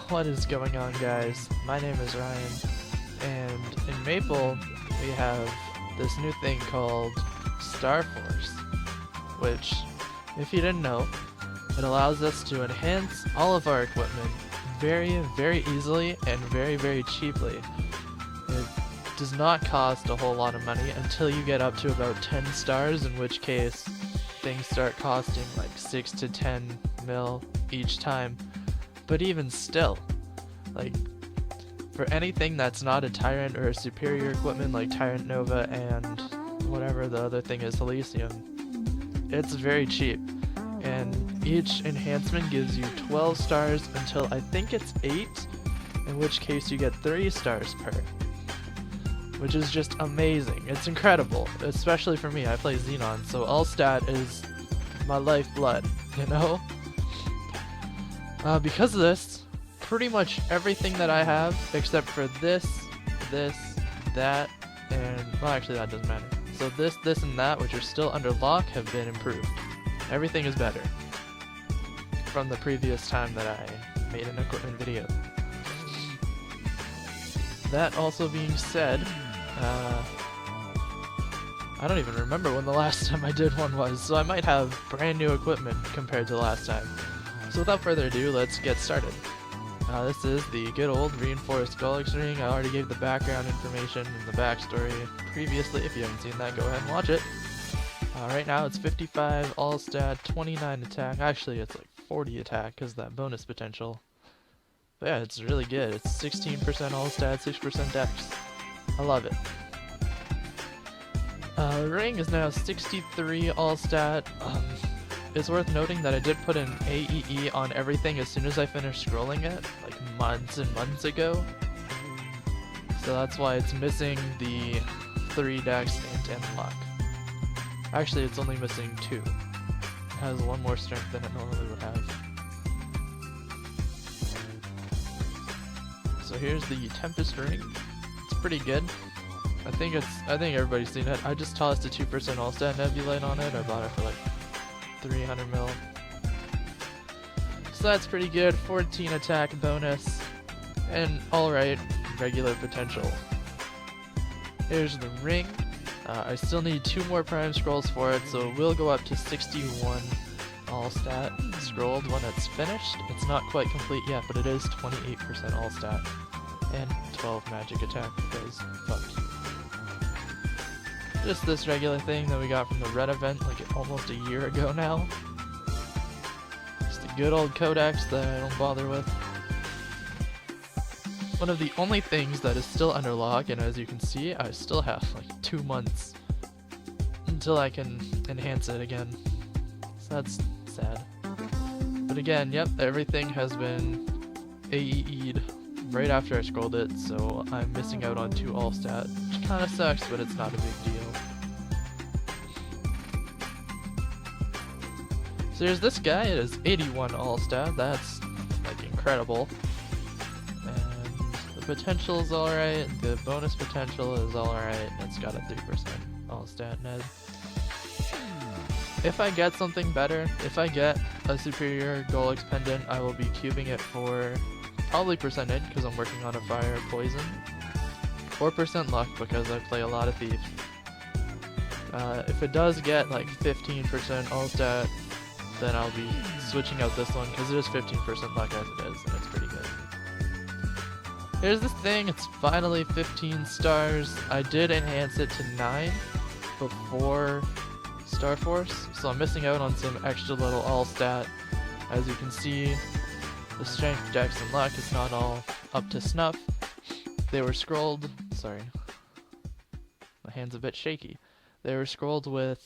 What is going on, guys? My name is Ryan, and in Maple we have this new thing called Star Force, which, if you didn't know, it allows us to enhance all of our equipment very, very easily and very, very cheaply. It does not cost a whole lot of money until you get up to about 10 stars, in which case things start costing like 6 to 10 mil each time. But even still, like, for anything that's not a Tyrant or a superior equipment like Tyrant Nova and whatever the other thing is, Elysium, it's very cheap. And each enhancement gives you 12 stars until I think it's 8, in which case you get 3 stars per. Which is just amazing. It's incredible, especially for me. I play Xenon, so All-Stat is my lifeblood, you know? Because of this, pretty much everything that I have, except for this, that, and, well, actually that doesn't matter. So this, and that, which are still under lock, have been improved. Everything is better from the previous time that I made an equipment video. That also being said, I don't even remember when the last time I did one was, so I might have brand new equipment compared to last time. So without further ado, let's get started. This is the good old reinforced Golix ring. I already gave the background information and the backstory previously. If you haven't seen that, go ahead and watch it. Right now it's 55 all stat, 29 attack. Actually, it's like 40 attack because of that bonus potential. But yeah, it's really good. It's 16% all stat, 6% dex. I love it. The ring is now 63 all stat. It's worth noting that I did put an AEE on everything as soon as I finished scrolling it, like months and months ago. So that's why it's missing the 3 dex and 10 luck. Actually, it's only missing 2. It has 1 more strength than it normally would have. So here's the Tempest ring. It's pretty good. I think everybody's seen it. I just tossed a 2% all-stat Nebulite on it. I bought it for like 300 mil. So that's pretty good. 14 attack bonus, and alright regular potential. Here's the ring. I still need 2 more prime scrolls for it, so it will go up to 61 all stat scrolled when it's finished. It's not quite complete yet, but it is 28% all stat and 12 magic attack because fucked. Just this regular thing that we got from the red event like almost a year ago now. Just a good old codex that I don't bother with. One of the only things that is still under lock, and as you can see, I still have like 2 months until I can enhance it again. So that's sad. But again, yep, everything has been AEE'd right after I scrolled it, so I'm missing out on 2 all-stat, which kinda sucks, but it's not a big deal. So there's this guy, it is 81 all-stat, that's like incredible. And the potential is alright, the bonus potential is alright, and it's got a 3% all-stat Ned. If I get something better, if I get a superior Golix pendant, I will be cubing it for probably percentage because I'm working on a fire poison, or percent luck because I play a lot of thief. If it does get like 15% all stat, then I'll be switching out this one because it is 15% luck as it is, and it's pretty good. Here's this thing, it's finally 15 stars. I did enhance it to 9 before Star Force, so I'm missing out on some extra little all stat. As you can see, the strength, dex, and luck is not all up to snuff. They were scrolled, sorry, my hand's a bit shaky. They were scrolled with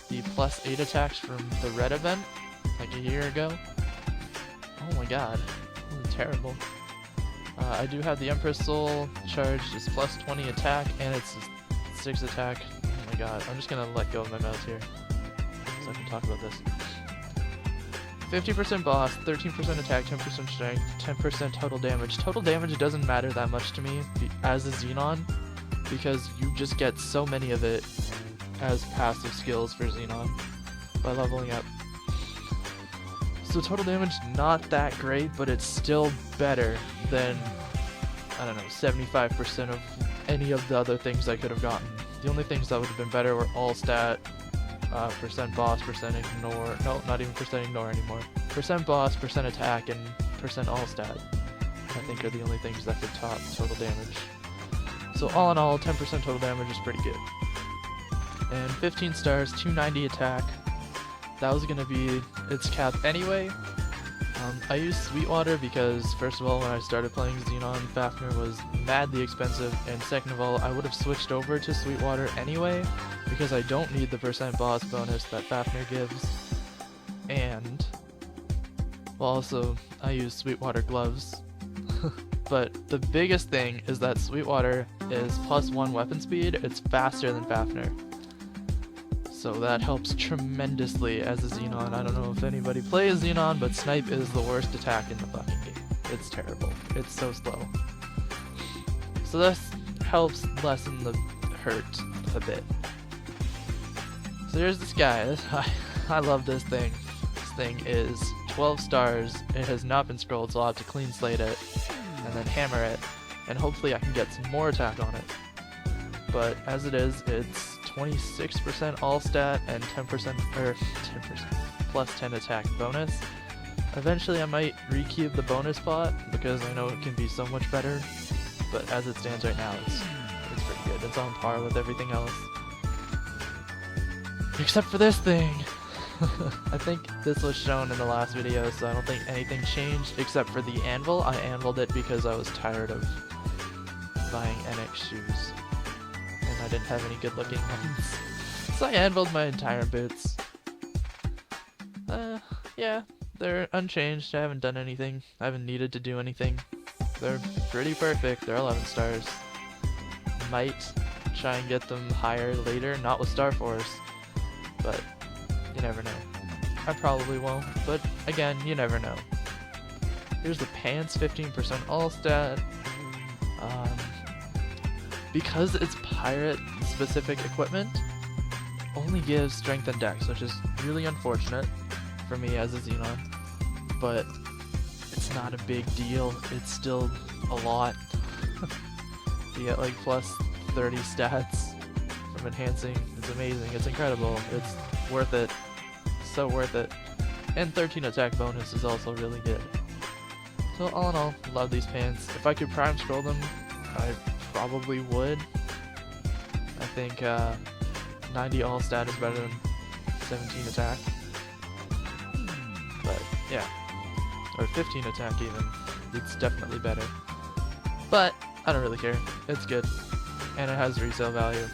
the +8 attacks from the red event, like a year ago. Oh my god, terrible. I do have the Empress Soul charged, it's +20 attack, and it's 6 attack. Oh my god, I'm just gonna let go of my mouse here, so I can talk about this. 50% boss, 13% attack, 10% strength, 10% total damage. Total damage doesn't matter that much to me as a Xenon, because you just get so many of it as passive skills for Xenon by leveling up. So So total damage, not that great, but it's still better than, I don't know, 75% of any of the other things I could have gotten. The only things that would have been better were all stat, percent boss, percent ignore, no, not even percent ignore anymore. Percent boss, percent attack, and percent all stat, I think are the only things that could top total damage. So all in all, 10% total damage is pretty good. And 15 stars, 290 attack. That was gonna be its cap anyway. I used Sweetwater because, first of all, when I started playing Xenon, Fafnir was madly expensive, and second of all, I would have switched over to Sweetwater anyway, because I don't need the percent boss bonus that Fafnir gives. And, well, also, I use Sweetwater gloves. But the biggest thing is that Sweetwater is +1 weapon speed. It's faster than Fafnir. So that helps tremendously as a Xenon. I don't know if anybody plays Xenon, but Snipe is the worst attack in the fucking game. It's terrible. It's so slow. So this helps lessen the hurt a bit. So here's this guy. I love this thing. This thing is 12 stars. It has not been scrolled, so I'll have to clean slate it and then hammer it, and hopefully I can get some more attack on it. But as it is, it's 26% all stat and 10% plus 10 attack bonus. Eventually I might recube the bonus pot because I know it can be so much better, but as it stands right now, it's pretty good. It's on par with everything else. Except for this thing! I think this was shown in the last video, so I don't think anything changed except for the anvil. I anviled it because I was tired of buying NX shoes, and I didn't have any good looking ones. So I anviled my entire boots. Yeah, they're unchanged. I haven't done anything. I haven't needed to do anything. They're pretty perfect. They're 11 stars. Might try and get them higher later, not with Star Force, but you never know. I probably won't, but again, you never know. Here's the pants, 15% all stat. Because it's pirate specific equipment, only gives strength and dex, which is really unfortunate for me as a Xenon, but it's not a big deal. It's still a lot. You get like plus 30 stats from enhancing. It's amazing. It's incredible. It's worth it. So worth it. And 13 attack bonus is also really good. So all in all, love these pants. If I could prime scroll them, I probably would. I think 90 all stat is better than 17 attack. But yeah, or 15 attack even. It's definitely better. But I don't really care. It's good, and it has resale value.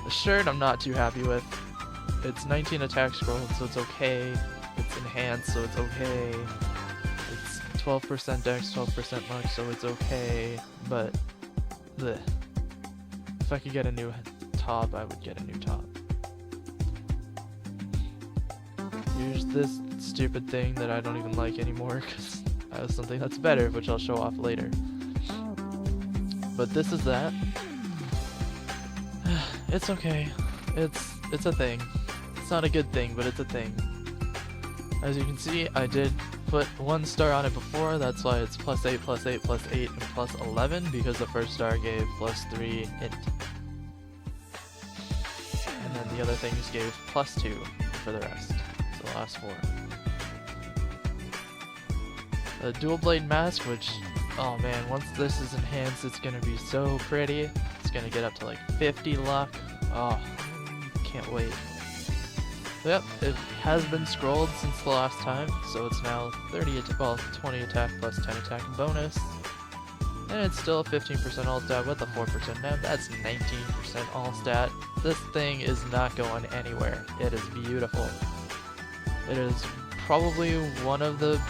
The shirt I'm not too happy with. It's 19 attack scrolled, so it's okay. It's enhanced, so it's okay. It's 12% dex, 12% luck, so it's okay. But bleh. If I could get a new top, I would get a new top. Here's this stupid thing that I don't even like anymore because I have something that's better, which I'll show off later. But this is that. It's okay. It's a thing. It's not a good thing, but it's a thing. As you can see, I did put 1 star on it before. That's why it's +8, +8, +8, and +11, because the first star gave +3 int. And then the other things gave +2 for the rest. So the last 4. The dual blade mask, which, oh man, once this is enhanced, it's gonna be so pretty. It's gonna get up to like 50 luck. Oh, can't wait. Yep, it has been scrolled since the last time, so it's now 20 attack plus 10 attack bonus. And it's still 15% all stat with a 4% now. That's 19% all stat. This thing is not going anywhere. It is beautiful. It is probably one of the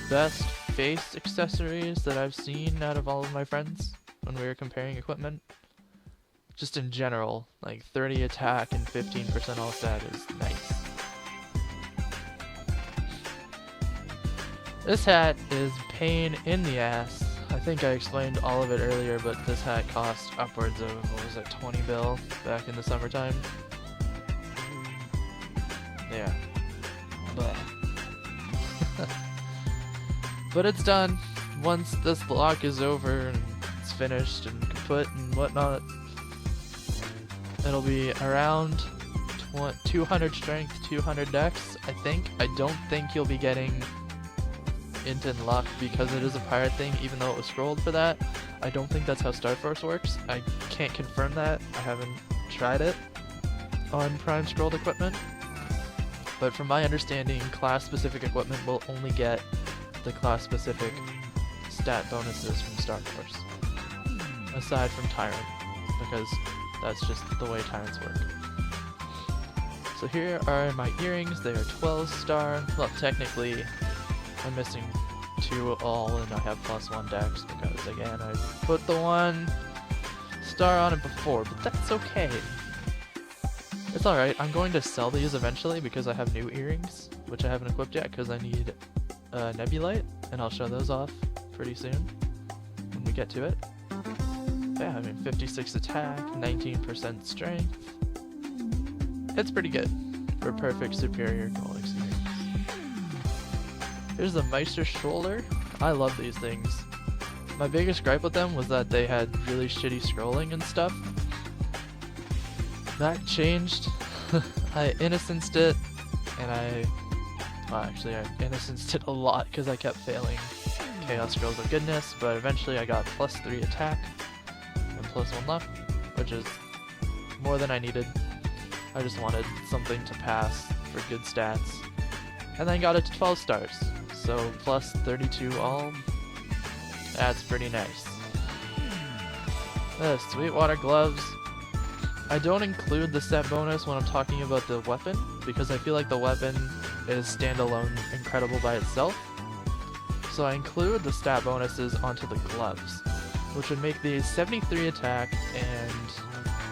best face accessories that I've seen out of all of my friends when we were comparing equipment. Just in general, like 30 attack and 15% all stat is nice. This hat is pain in the ass. I think I explained all of it earlier, but this hat cost upwards of, what was it, 20 bill back in the summertime. Yeah. But But it's done. Once this block is over and it's finished and kaput and whatnot, it'll be around 200 strength, 200 dex, I think. I don't think you'll be getting Inton luck because it is a pirate thing, even though it was scrolled for that. I don't think that's how Starforce works. I can't confirm that. I haven't tried it on Prime scrolled equipment. But from my understanding, class-specific equipment will only get the class-specific stat bonuses from Starforce, aside from Tyrant, because that's just the way Tyrants work. So here are my earrings. They are 12 star. Well, technically, I'm missing 2 all, and I have +1 dex because, again, I put the 1 star on it before, but that's okay. It's alright. I'm going to sell these eventually because I have new earrings, which I haven't equipped yet because I need Nebulite, and I'll show those off pretty soon when we get to it. Yeah, I mean, 56 attack, 19% strength. It's pretty good for perfect superior gold experience. Here's the Meister Shoulder. I love these things. My biggest gripe with them was that they had really shitty scrolling and stuff. That changed. I innocenced it, and well, actually I innocenced it a lot because I kept failing Chaos Scrolls of Goodness, but eventually I got +3 attack and +1 luck, which is more than I needed. I just wanted something to pass for good stats. And then got it to 12 stars, so +32 all. That's pretty nice. The Sweetwater Gloves. I don't include the set bonus when I'm talking about the weapon, because I feel like the weapon is standalone incredible by itself. So I include the stat bonuses onto the gloves, which would make these 73 attack and,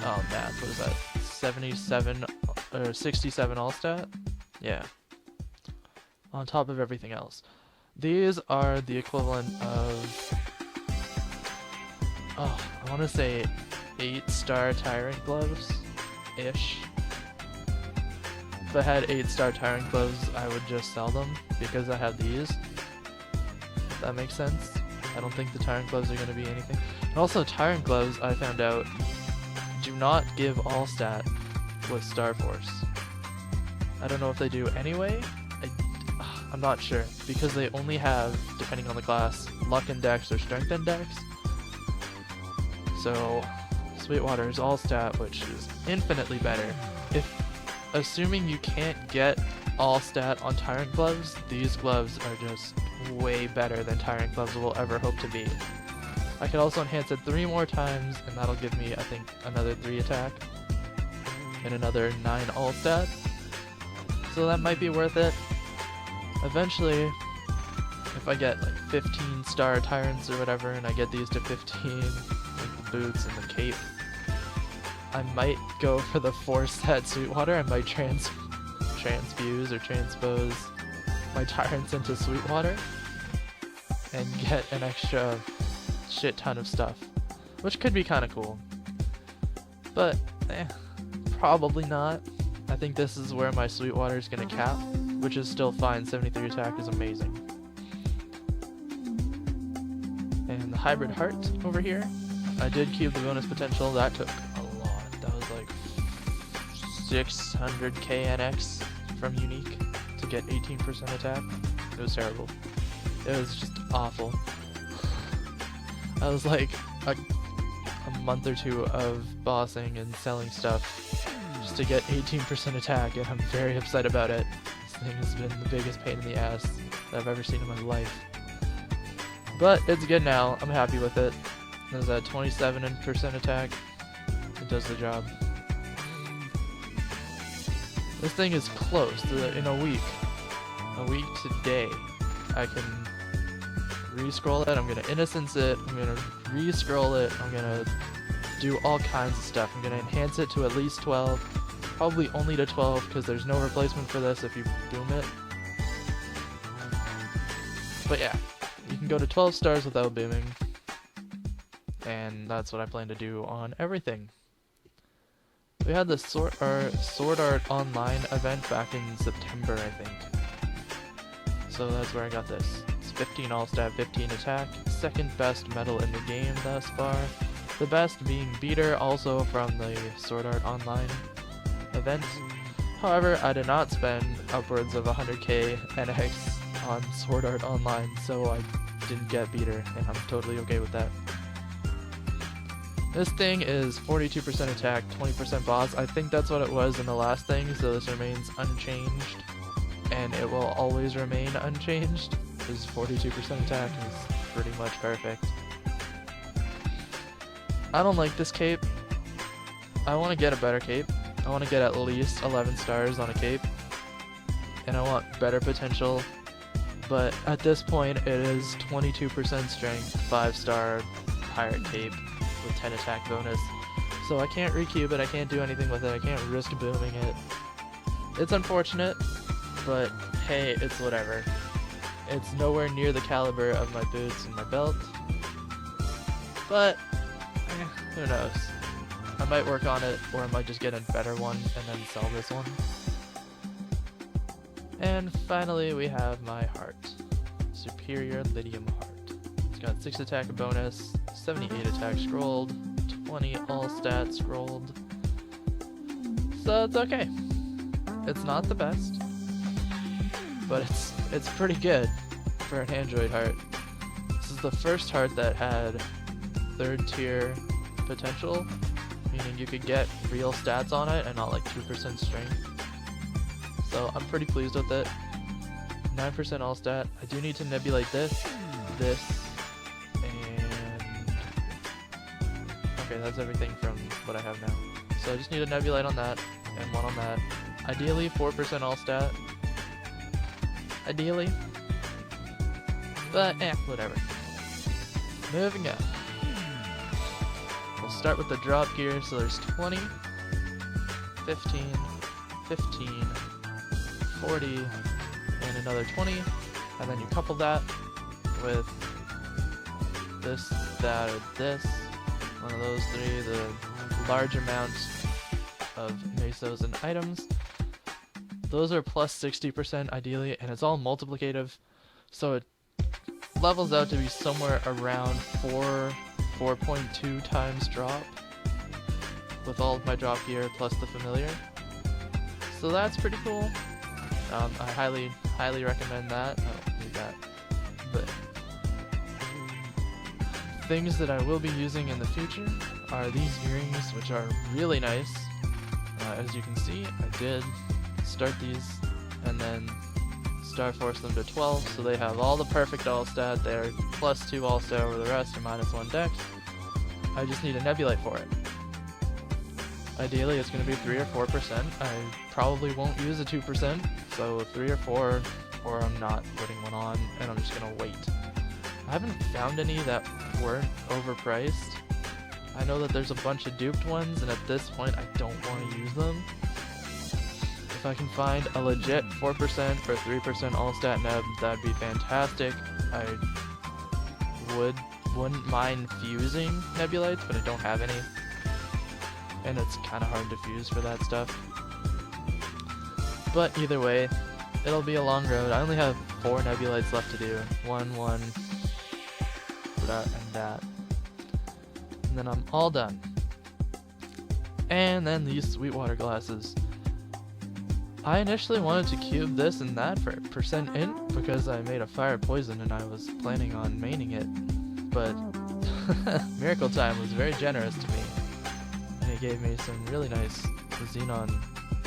oh man, what is that, 77 or 67 all stat? Yeah. On top of everything else. These are the equivalent of, I want to say 8-star Tyrant gloves-ish. If I had 8-star Tyrant gloves, I would just sell them because I have these. If that makes sense. I don't think the Tyrant gloves are going to be anything. And also, Tyrant gloves, I found out, do not give all stat with Starforce. I don't know if they do anyway. I'm not sure, because they only have, depending on the class, luck index or strength index. So Sweetwater is all stat, which is infinitely better. Assuming you can't get all stat on Tyrant gloves, these gloves are just way better than Tyrant gloves will ever hope to be. I could also enhance it 3 more times, and that'll give me, I think, another 3 attack and another 9 all stat. So that might be worth it. Eventually, if I get like 15-star Tyrants or whatever, and I get these to 15, like the boots and the cape, I might go for the 4-set Sweetwater. I might transfuse or transpose my Tyrants into Sweetwater and get an extra shit ton of stuff, which could be kind of cool. But, probably not. I think this is where my Sweetwater is going to cap, which is still fine. 73 attack is amazing. And the Hybrid Heart over here, I did cube the bonus potential. That took a lot. That was like 600k NX from Unique to get 18% attack. It was terrible. It was just awful. I was like a month or 2 of bossing and selling stuff just to get 18% attack, and I'm very upset about it. This thing has been the biggest pain in the ass that I've ever seen in my life. But it's good now. I'm happy with it. There's that 27% attack. It does the job. This thing is close. In a week today, I can re-scroll it. I'm gonna innocence it. I'm gonna re-scroll it. I'm gonna do all kinds of stuff. I'm gonna enhance it to at least 12. Probably only to 12 because there's no replacement for this if you boom it. But yeah, you can go to 12 stars without booming. And that's what I plan to do on everything. We had the Sword Art Online event back in September, I think. So that's where I got this. It's 15 all-stat, 15 attack, second best medal in the game thus far. The best being Beater, also from the Sword Art Online event. However, I did not spend upwards of 100k NX on Sword Art Online, so I didn't get Beater, and I'm totally okay with that. This thing is 42% attack, 20% boss. I think that's what it was in the last thing, so this remains unchanged. And it will always remain unchanged, because 42% attack is pretty much perfect. I don't like this cape. I want to get a better cape. I want to get at least 11 stars on a cape. And I want better potential. But at this point, it is 22% strength, 5-star pirate cape with 10 attack bonus. So I can't recube it, I can't do anything with it, I can't risk booming it. It's unfortunate, but hey, it's whatever. It's nowhere near the caliber of my boots and my belt. But, who knows. I might work on it, or I might just get a better one and then sell this one. And finally we have my heart. Superior Lydium Heart. It's got 6 attack bonus, 78 attack scrolled, 20 all stats scrolled. So it's okay. It's not the best, but it's pretty good for an Android heart. This is the first heart that had 3rd tier potential, meaning you could get real stats on it and not like 2% strength. So I'm pretty pleased with it. 9% all stat. I do need to nebulate this, and okay, that's everything from what I have now. So I just need a nebulite on that, and 1 on that. Ideally 4% all stat. Ideally. But whatever. Moving on. We'll start with the drop gear, so there's 20, 15, 15, 40, and another 20, and then you couple that with this, that, or this, one of those 3, the large amounts of mesos and items. Those are plus 60% ideally, and it's all multiplicative, so it levels out to be somewhere around 4.2 times drop with all of my drop gear plus the familiar. So that's pretty cool. I highly recommend that. I don't need that. But things that I will be using in the future are these earrings, which are really nice. As you can see, I did start these and then Star Force them to 12, so they have all the perfect all stat. They're plus 2 all stat over the rest, or minus 1 dex. I just need a nebulite for it. Ideally, it's going to be 3 or 4%. I probably won't use a 2%, so 3 or 4, or I'm not putting one on, and I'm just going to wait. I haven't found any that weren't overpriced. I know that there's a bunch of duped ones, and at this point, I don't want to use them. If I can find a legit 4% or 3% all-stat neb, that'd be fantastic. I wouldn't mind fusing nebulites, but I don't have any. And it's kind of hard to fuse for that stuff. But either way, it'll be a long road. I only have 4 nebulites left to do. 1, that, and that. And then I'm all done. And then these Sweetwater glasses. I initially wanted to cube this and that for percent int because I made a fire poison and I was planning on maining it. But Miracle Time was very generous to me. It gave me some really nice Xenon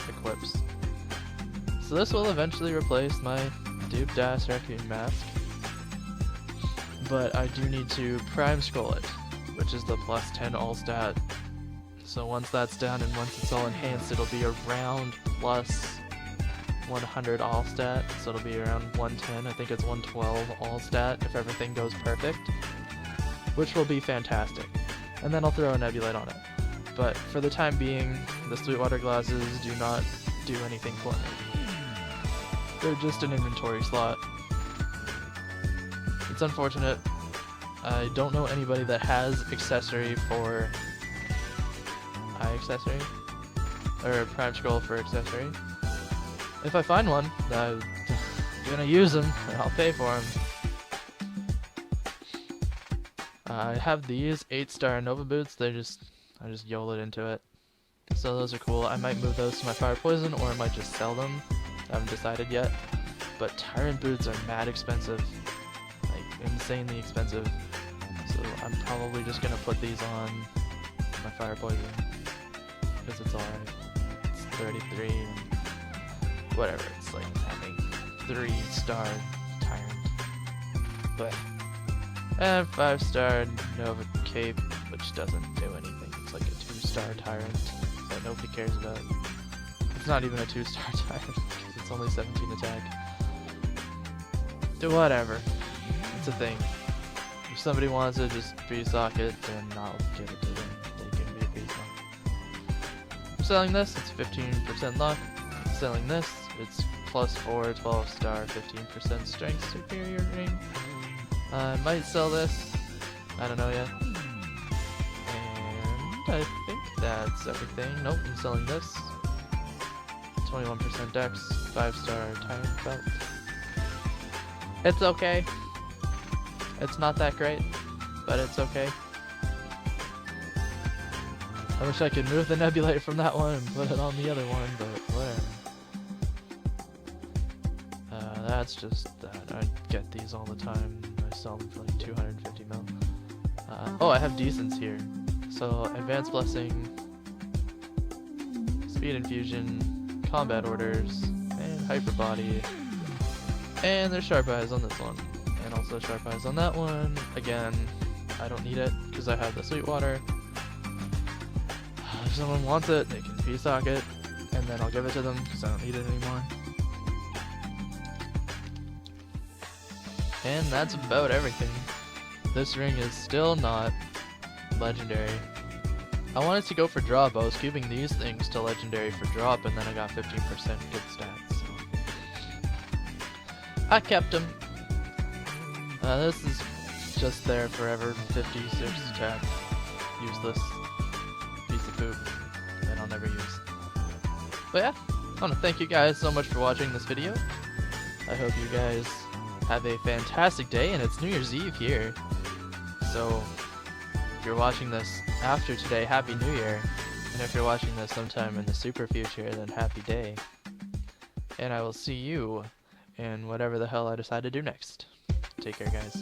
equips. So this will eventually replace my duped ass Raccoon mask. But I do need to prime scroll it, which is the plus 10 all stat. So once that's done and once it's all enhanced, it'll be around plus 100 all stat. So it'll be around 110. I think it's 112 all stat if everything goes perfect, which will be fantastic. And then I'll throw a nebulite on it. But for the time being, the Sweetwater glasses do not do anything for me. They're just an inventory slot. It's unfortunate. I don't know anybody that has accessory for eye accessory, or prime scroll for accessory. If I find one, I'm gonna use them, and I'll pay for them. I have these 8-star Nova boots. I just YOLO it into it. So those are cool. I might move those to my fire poison, or I might just sell them. I haven't decided yet. But tyrant boots are mad expensive, like insanely expensive. So I'm probably just gonna put these on my fire poison because it's alright. It's 33 and whatever. It's like having 3-star tyrant. But and 5-star Nova cape, which doesn't do anything. It's like a 2-star tyrant that nobody cares about. It's not even a 2-star tyrant because it's only 17 attack. Do whatever. It's a thing. If somebody wants to just pre-sock it, then I'll give it to them. They can be a pre-sock. I'm selling this, it's 15% luck. I'm selling this, it's +4, 12-star, 15% strength superior ring. I might sell this. I don't know yet. And I think that's everything. Nope, I'm selling this. 21% dex, 5-star tyrant belt. It's okay. It's not that great, but it's okay. I wish I could move the Nebulite from that one and put it on the other one, but whatever. That's just that. I get these all the time. I sell them for like 250 mil. Oh, I have decents here. So, Advanced Blessing, Speed Infusion, Combat Orders, and Hyper Body. And there's Sharp Eyes on this one. And also Sharp Eyes on that one. Again, I don't need it because I have the Sweetwater. If someone wants it, they can p-sock it, and then I'll give it to them because I don't need it anymore. And that's about everything. This ring is still not legendary. I wanted to go for drop. I was cubing these things to legendary for drop, and then I got 15% good stats. So I kept them. This is just there forever. 56 attack. Useless piece of poop that I'll never use. But yeah, I want to thank you guys so much for watching this video. I hope you guys have a fantastic day, and it's New Year's Eve here. So if you're watching this after today, Happy New Year. And if you're watching this sometime in the super future, then happy day. And I will see you in whatever the hell I decide to do next. Take care, guys.